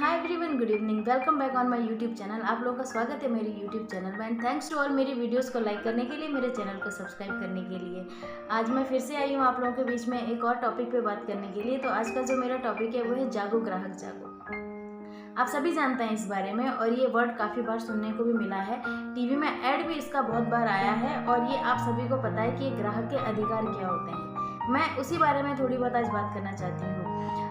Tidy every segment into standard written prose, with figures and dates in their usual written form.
Hi everyone, good evening. Welcome back on my YouTube channel. आप लोगों का स्वागत है मेरे यूट्यूब चैनल में एंड थैंक्स टू ऑल मेरी वीडियोस को लाइक करने के लिए, मेरे चैनल को सब्सक्राइब करने के लिए। आज मैं फिर से आई हूँ आप लोगों के बीच में एक और टॉपिक पे बात करने के लिए। तो आज का जो मेरा टॉपिक है वो है जागो ग्राहक जागो। आप सभी जानते हैं इस बारे में और ये वर्ड काफ़ी बार सुनने को भी मिला है। टीवी में ऐड भी इसका बहुत बार आया है और ये आप सभी को पता है कि ग्राहक के अधिकार क्या होते हैं। मैं उसी बारे में थोड़ी बहुत आज बात करना चाहती हूँ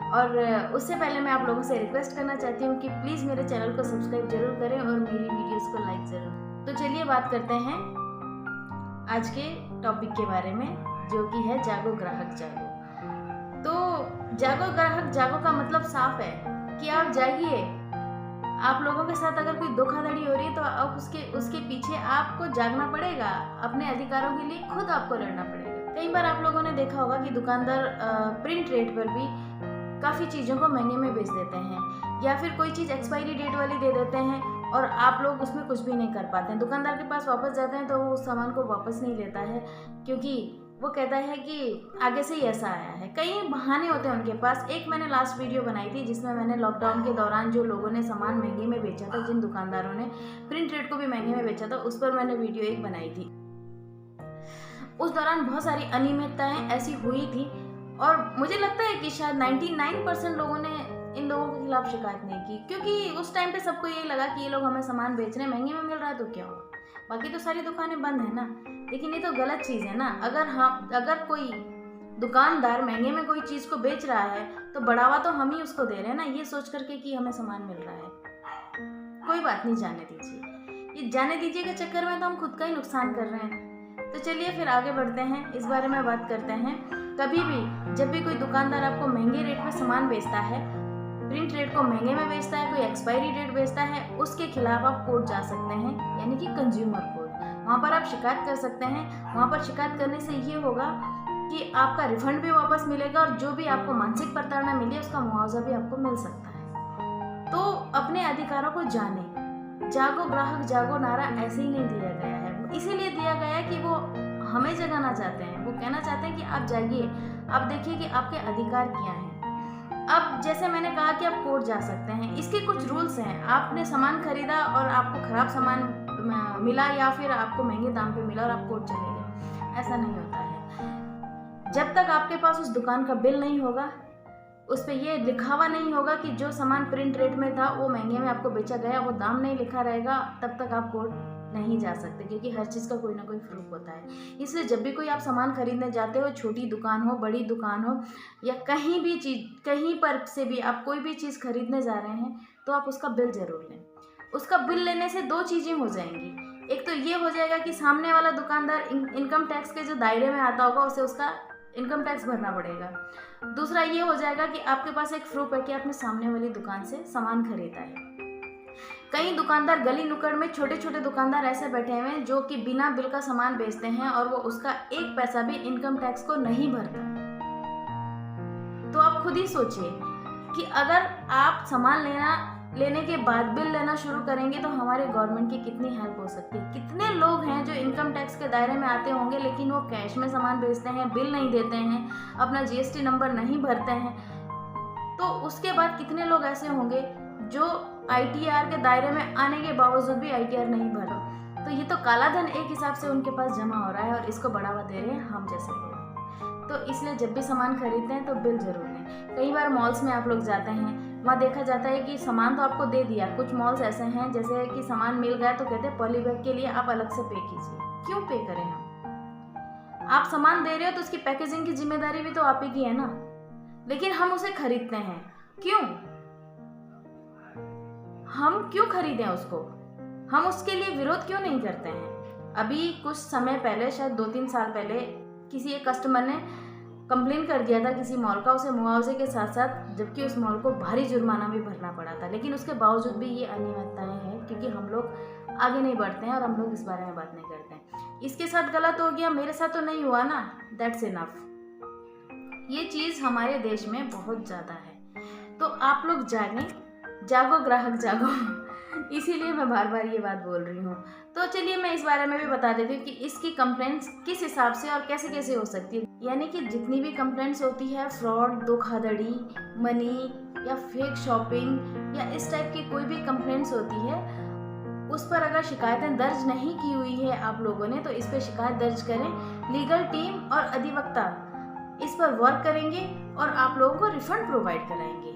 और उससे पहले मैं आप लोगों से रिक्वेस्ट करना चाहती हूँ कि प्लीज़ मेरे चैनल को सब्सक्राइब जरूर करें और मेरी वीडियोस को लाइक ज़रूर। तो चलिए बात करते हैं आज के टॉपिक के बारे में, जो कि है जागो ग्राहक जागो। तो जागो ग्राहक जागो का मतलब साफ है कि आप जागिए। आप लोगों के साथ अगर कोई धोखाधड़ी हो रही है तो आप उसके पीछे आपको जागना पड़ेगा। अपने अधिकारों के लिए खुद आपको लड़ना पड़ेगा। कई बार आप लोगों ने देखा होगा कि दुकानदार प्रिंट रेट पर भी काफ़ी चीज़ों को महंगे में बेच देते हैं या फिर कोई चीज़ एक्सपायरी डेट वाली दे देते हैं और आप लोग उसमें कुछ भी नहीं कर पाते हैं। दुकानदार के पास वापस जाते हैं तो वो उस सामान को वापस नहीं लेता है, क्योंकि वो कहता है कि आगे से ही ऐसा आया है। कई बहाने होते हैं उनके पास। एक मैंने लास्ट वीडियो बनाई थी जिसमें मैंने लॉकडाउन के दौरान जो लोगों ने सामान महंगे में बेचा था, जिन दुकानदारों ने प्रिंट रेट को भी महंगे में बेचा था, उस पर मैंने वीडियो एक बनाई थी। उस दौरान बहुत सारी अनियमितताएं ऐसी हुई थी और मुझे लगता है कि शायद 99% लोगों ने इन लोगों के खिलाफ शिकायत नहीं की, क्योंकि उस टाइम पे सबको यही लगा कि ये लोग हमें सामान बेच रहे हैं, महंगे में मिल रहा है तो क्या हुआ, बाकी तो सारी दुकानें बंद है ना। लेकिन ये तो गलत चीज़ है ना। अगर कोई दुकानदार महंगे में कोई चीज़ को बेच रहा है तो बढ़ावा तो हम ही उसको दे रहे हैं ना, ये सोच करके कि हमें सामान मिल रहा है। कोई बात नहीं, जाने दीजिए। ये जाने दीजिए के चक्कर में तो हम खुद का ही नुकसान कर रहे हैं। तो चलिए फिर आगे बढ़ते हैं, इस बारे में बात करते हैं। कभी भी जब भी कोई दुकानदार आपको महंगे रेट में सामान बेचता है, प्रिंट रेट को महंगे में बेचता है, कोई एक्सपायरी डेट बेचता है, उसके खिलाफ आप कोर्ट जा सकते हैं, यानी कि कंज्यूमर कोर्ट। वहाँ पर आप शिकायत कर सकते हैं। वहाँ पर शिकायत करने से ये होगा कि आपका रिफंड भी वापस मिलेगा और जो भी आपको मानसिक प्रताड़ना मिली है उसका मुआवजा भी आपको मिल सकता है। तो अपने अधिकारों को जाने। जागो ग्राहक जागो नारा ऐसे ही नहीं दिया गया है, इसीलिए दिया गया है कि वो हमें जगाना चाहते हैं। वो कहना चाहते हैं कि आप जागिए, आप देखिए कि आपके अधिकार क्या हैं। अब जैसे मैंने कहा कि आप कोर्ट जा सकते हैं, इसके कुछ रूल्स हैं। आपने सामान खरीदा और आपको खराब सामान मिला या फिर आपको महंगे दाम पे मिला और आप कोर्ट चले गए, ऐसा नहीं होता है। जब तक आपके पास उस दुकान का बिल नहीं होगा, उस पर ये लिखा हुआ नहीं होगा कि जो सामान प्रिंट रेट में था वो महंगे में आपको बेचा गया, वो दाम नहीं लिखा रहेगा, तब तक आप कोर्ट नहीं जा सकते, क्योंकि हर चीज़ का कोई ना कोई प्रूफ होता है। इसलिए जब भी कोई आप सामान खरीदने जाते हो, छोटी दुकान हो, बड़ी दुकान हो या कहीं भी चीज़, कहीं पर से भी आप कोई भी चीज़ खरीदने जा रहे हैं तो आप उसका बिल ज़रूर लें। उसका बिल लेने से दो चीज़ें हो जाएंगी। एक तो ये हो जाएगा कि सामने वाला दुकानदार इनकम टैक्स के जो दायरे में आता होगा उसे उसका इनकम टैक्स भरना पड़ेगा। दूसरा ये हो जाएगा कि आपके पास एक प्रूफ है कि आपने सामने वाली दुकान से सामान खरीदा है। कई दुकानदार गली नुक्कड़ में, छोटे छोटे दुकानदार ऐसे बैठे हुए हैं जो कि बिना बिल का सामान बेचते हैं और वो उसका एक पैसा भी इनकम टैक्स को नहीं भरता। तो आप खुद ही सोचिए कि अगर आप सामान लेने के बाद बिल लेना शुरू करेंगे तो हमारे गवर्नमेंट की कितनी हेल्प हो सकती है। कितने लोग हैं जो इनकम टैक्स के दायरे में आते होंगे लेकिन वो कैश में सामान बेचते हैं, बिल नहीं देते हैं, अपना जीएसटी नंबर नहीं भरते हैं। तो उसके बाद कितने लोग ऐसे होंगे जो आईटीआर के दायरे में आने के बावजूद भी आईटीआर नहीं भरा। तो ये तो काला धन एक हिसाब से उनके पास जमा हो रहा है और इसको बढ़ावा दे रहे हैं हम जैसे लोग। तो इसलिए जब भी सामान खरीदते हैं तो बिल जरूर लें। कई बार मॉल्स में आप लोग जाते हैं, वहाँ देखा जाता है कि सामान तो आपको दे दिया। कुछ मॉल्स ऐसे हैं जैसे कि सामान मिल गया तो कहते हैं पॉली बैग के लिए आप अलग से पे कीजिए। क्यों पे करें हम? आप सामान दे रहे हो तो उसकी पैकेजिंग की जिम्मेदारी भी तो आप ही की है ना, लेकिन हम उसे खरीदते हैं। क्यों? हम क्यों खरीदें उसको? हम उसके लिए विरोध क्यों नहीं करते हैं? अभी कुछ समय पहले, शायद 2-3 साल पहले, किसी एक कस्टमर ने कंप्लेन कर दिया था किसी मॉल का, उसे मुआवजे के साथ साथ, जबकि उस मॉल को भारी जुर्माना भी भरना पड़ा था। लेकिन उसके बावजूद भी ये अनियमितताएं हैं क्योंकि हम लोग आगे नहीं बढ़ते हैं और हम लोग इस बारे में बात नहीं करते हैं। इसके साथ गलत हो गया, मेरे साथ तो नहीं हुआ ना, दैट्स इनफ। ये चीज़ हमारे देश में बहुत ज़्यादा है। तो आप लोग जागें, जागो ग्राहक जागो। इसीलिए मैं बार बार ये बात बोल रही हूँ। तो चलिए मैं इस बारे में भी बता देती हूँ कि इसकी कंप्लेंट्स किस हिसाब से और कैसे कैसे हो सकती है। यानी कि जितनी भी कंप्लेंट्स होती है, फ्रॉड, धोखाधड़ी, मनी या फेक शॉपिंग या इस टाइप की कोई भी कंप्लेंट्स होती है, उस पर अगर शिकायतें दर्ज नहीं की हुई है आप लोगों ने, तो इस पर शिकायत दर्ज करें। लीगल टीम और अधिवक्ता इस पर वर्क करेंगे और आप लोगों को रिफंड प्रोवाइड कराएंगे।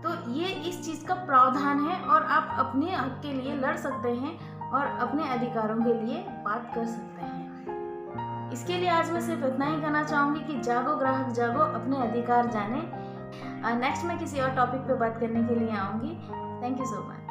तो ये इस चीज़ का प्रावधान है और आप अपने हक के लिए लड़ सकते हैं और अपने अधिकारों के लिए बात कर सकते हैं। इसके लिए आज मैं सिर्फ इतना ही कहना चाहूँगी कि जागो ग्राहक जागो, अपने अधिकार जाने। नेक्स्ट मैं किसी और टॉपिक पे बात करने के लिए आऊँगी। Thank you so much.